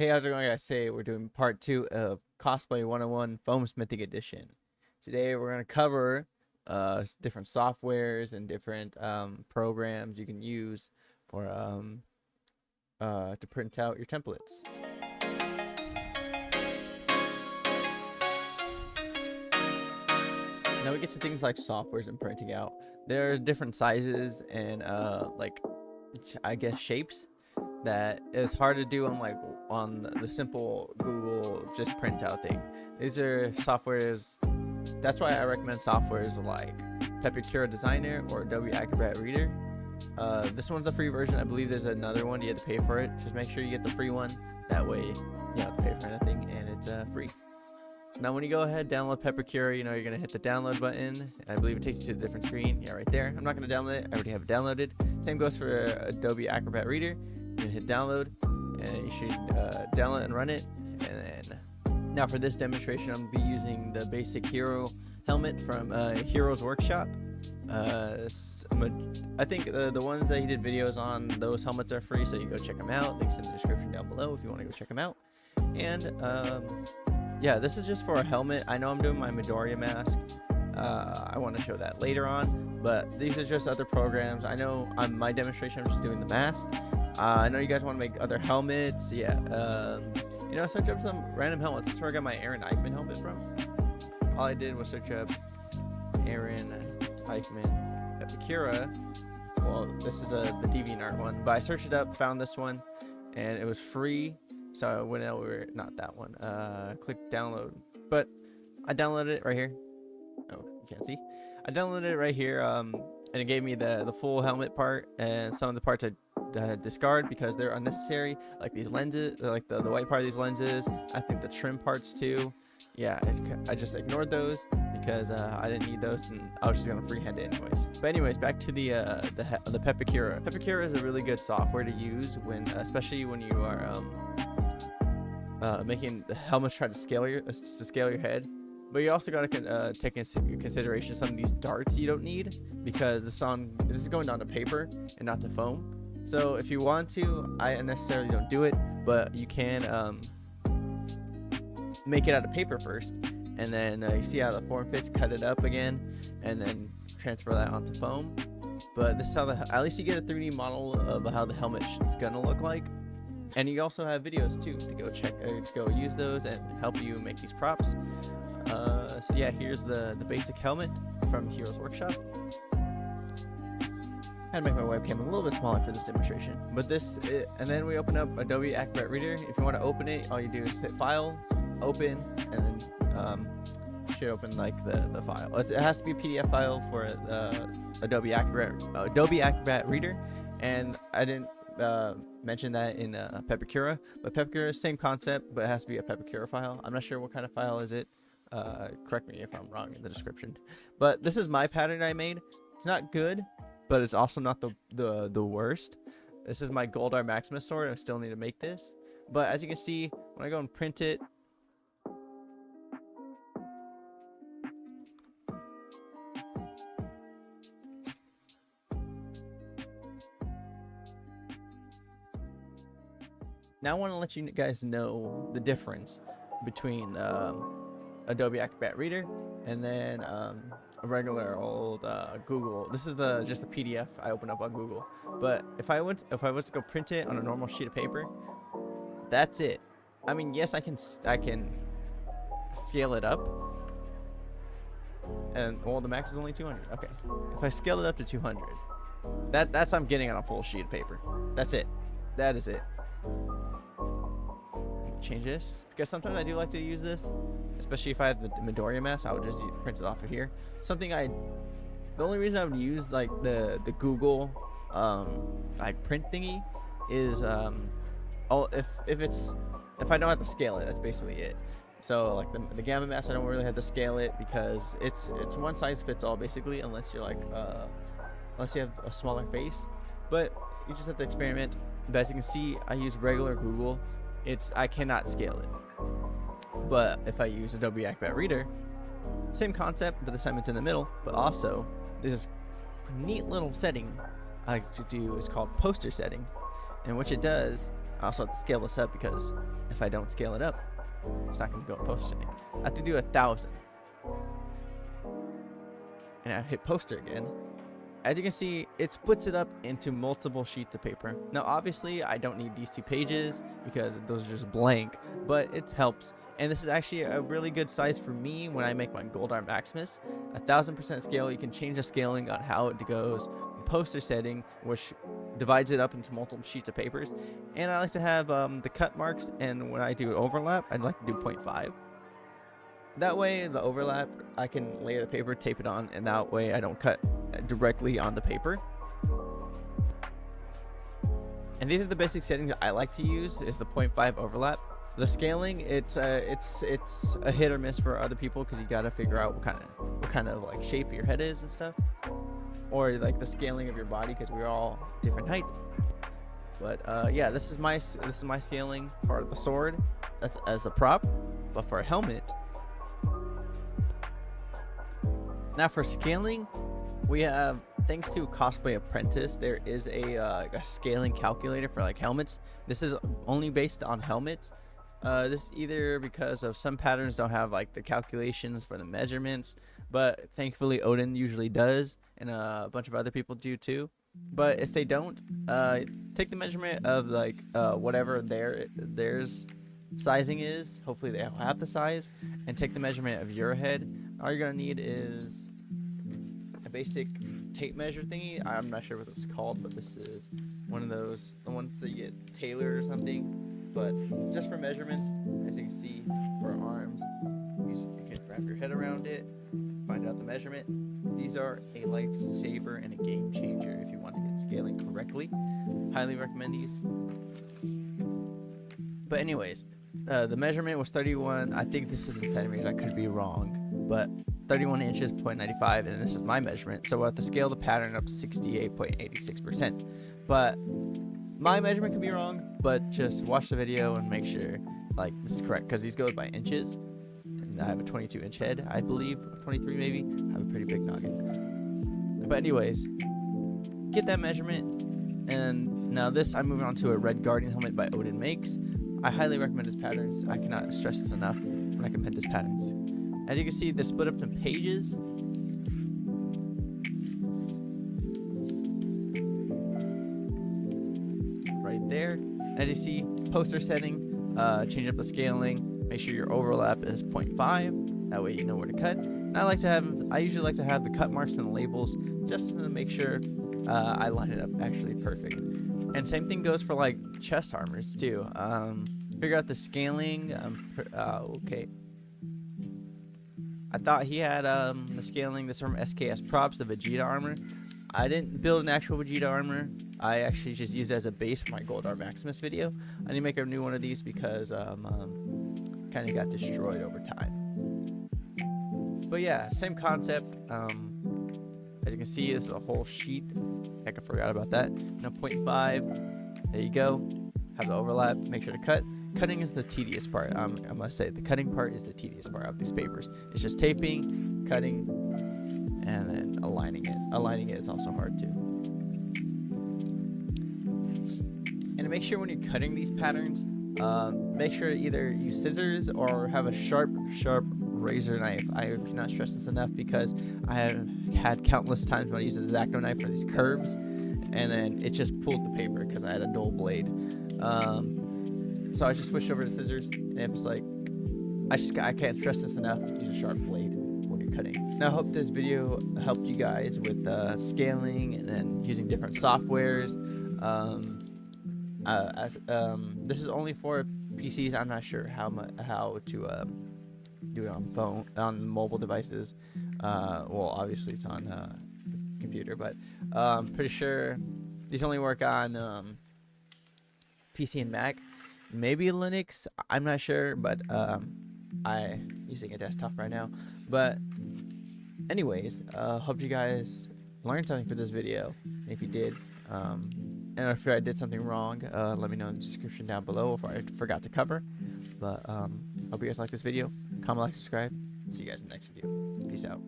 Hey, how's it going, guys? Today we're doing part 2 of Cosplay 101 Foamsmithing Edition. Today we're going to cover different softwares and different programs you can use for to print out your templates. Now we get to things like softwares and printing out. There are different sizes and I guess shapes that is hard to do on the simple Google just printout thing. These are softwares. That's why I recommend softwares like Pepicura Designer or Adobe Acrobat Reader. This one's a free version. I believe there's another one you have to pay for it. Just make sure you get the free one. That way you don't have to pay for anything and it's free. Now when you go ahead, download Pepicura, you're going to hit the download button, and I believe it takes you to a different screen. Yeah, right there. I'm not going to download it. I already have it downloaded. Same goes for Adobe Acrobat Reader. You're going to hit download, and you should download and run it. And then, now for this demonstration, I'm going to be using the basic hero helmet from Heroes Workshop. I think the ones that he did videos on, those helmets are free, so you go check them out. Links in the description down below if you want to go check them out. And yeah, this is just for a helmet. I know I'm doing my Midoriya mask. I want to show that later on, but these are just other programs. I know on my demonstration, I'm just doing the mask. I know you guys want to make other helmets. Yeah, search up some random helmets. That's where I got my Aaron Eichmann helmet from. All I did was search up Aaron Eichmann Epicura. Well, this is the DeviantArt one, but I searched it up, found this one, and it was free. So I went over, not that one, click download, but I downloaded it right here. Oh, you can't see. I downloaded it right here, and it gave me the full helmet part, and some of the parts I discard because they're unnecessary, like these lenses, like the white part of these lenses. I think the trim parts too. Yeah, I just ignored those because I didn't need those, and I was just gonna freehand it anyways. But anyways, back to the Pepicura. Pepicura is a really good software to use especially when you are making the helmets try to scale your head. But you also got to take into consideration some of these darts you don't need, because this is going down to paper and not to foam. So if you want to, I necessarily don't do it, but you can make it out of paper first, and then you see how the form fits, cut it up again, and then transfer that onto foam. But this is how at least you get a 3D model of how the helmet is gonna look like. And you also have videos too to go check, to go use those and help you make these props. So yeah, here's the basic helmet from Heroes Workshop. I had to make my webcam a little bit smaller for this demonstration, but and then we open up Adobe Acrobat Reader. If you want to open it, all you do is hit File, Open, and then it should open like the file. It has to be a PDF file for Adobe Acrobat Reader, and I didn't mention that in Pepicura, but Pepicura is same concept, but it has to be a Pepicura file. I'm not sure what kind of file is it. Correct me if I'm wrong in the description. But this is my pattern I made. It's not good, but it's also not the worst. This is my Goldar Maximus sword. I still need to make this, but as you can see, when I go and print it, now I want to let you guys know the difference between Adobe Acrobat Reader and then a regular old Google. This is just a PDF I opened up on Google. But if I was to go print it on a normal sheet of paper, that's it. I mean, yes, I can scale it up, and well, the max is only 200. Okay, if I scale it up to 200, that's I'm getting on a full sheet of paper. That's it. That is it. Change this because sometimes I do like to use this, especially if I have the Midoriya mask. I would just print it off of here. The only reason I would use like the Google like print thingy is if I don't have to scale it, that's basically it. So like the Gamma mask, I don't really have to scale it because it's one size fits all basically, unless you're unless you have a smaller face. But you just have to experiment. But as you can see, I use regular Google. I cannot scale it. But if I use Adobe Acrobat Reader, same concept, but this time it's in the middle. But also, there's this neat little setting I like to do. It's called poster setting, and what it does, I also have to scale this up because if if I don't scale it up, it's not going to go poster setting. I have to do 1,000. And I hit poster again. As you can see, it splits it up into multiple sheets of paper. Now, obviously, I don't need these 2 pages because those are just blank, but it helps. And this is actually a really good size for me when I make my Gold Arm Maximus. 1000% scale, you can change the scaling on how it goes. Poster setting, which divides it up into multiple sheets of papers. And I like to have the cut marks, and when I do overlap, I'd like to do 0.5. That way, the overlap, I can lay the paper, tape it on, and that way I don't cut directly on the paper. And these are the basic settings I like to use, is the 0.5 overlap. The scaling, it's a hit or miss for other people because you gotta figure out what kind of like shape your head is and stuff, or like the scaling of your body because we're all different height. But yeah, this is my scaling for the sword. That's as a prop, but for a helmet. Now for scaling, we have, thanks to Cosplay Apprentice, there is a scaling calculator for like helmets. This is only based on helmets. This is either because of some patterns don't have like the calculations for the measurements, but thankfully Odin usually does, and a bunch of other people do too. But if they don't, take the measurement of like whatever theirs sizing is. Hopefully they have the size, and take the measurement of your head. All you're gonna need is a basic tape measure thingy. I'm not sure what this is called, but this is one of those, the ones that you get tailored or something. But just for measurements, as you can see, for arms, you can wrap your head around it, find out the measurement. These are a lifesaver and a game changer if you want to get scaling correctly. Highly recommend these. But anyways, the measurement was 31. I think this is in centimeters. I could be wrong, but 31 inches, 0.95, and this is my measurement. So we'll have to scale the pattern up to 68.86%. But my measurement could be wrong, but just watch the video and make sure like this is correct, because these go by inches. And I have a 22-inch head, I believe, 23 maybe. I have a pretty big noggin. But anyways, get that measurement. And now this, I'm moving on to a red Guardian helmet by Odin Makes. I highly recommend his patterns. I cannot stress this enough when I compare his patterns. As you can see, they're split up into pages. Right there. As you see, poster setting, change up the scaling, make sure your overlap is 0.5. That way you know where to cut. And I usually like to have the cut marks and the labels just to make sure I line it up actually perfect. And same thing goes for like chest armors too. Figure out the scaling. Okay. I thought he had the scaling. This from SKS Props, the Vegeta armor. I didn't build an actual Vegeta armor. I actually just used it as a base for my Gold Arm Maximus video. I need to make a new one of these because kind of got destroyed over time. But yeah, same concept. As you can see, this is a whole sheet. Heck, I forgot about that. No, 0.5. There you go. Have the overlap. Make sure to cut. Cutting is the tedious part. I must say, the cutting part is the tedious part of these papers. It's just taping, cutting, and then aligning it. Aligning it is also hard too. And to make sure when you're cutting these patterns, make sure to either use scissors or have a sharp razor knife. I cannot stress this enough because I have had countless times when I use a X-Acto knife for these curves, and then it just pulled the paper because I had a dull blade. So I just switched over to scissors, and if it's like, I can't stress this enough, use a sharp blade when you're cutting. Now I hope this video helped you guys with scaling and then using different softwares. This is only for PCs. I'm not sure how to do it on mobile devices. Well, obviously it's on computer, but I'm pretty sure these only work on PC and Mac. Maybe Linux, I'm not sure, but I'm using a desktop right now. But anyways, hope you guys learned something for this video. If you did, and if I did something wrong, let me know in the description down below if I forgot to cover. But hope you guys like this video. Comment, like, subscribe. See you guys in the next video. Peace out.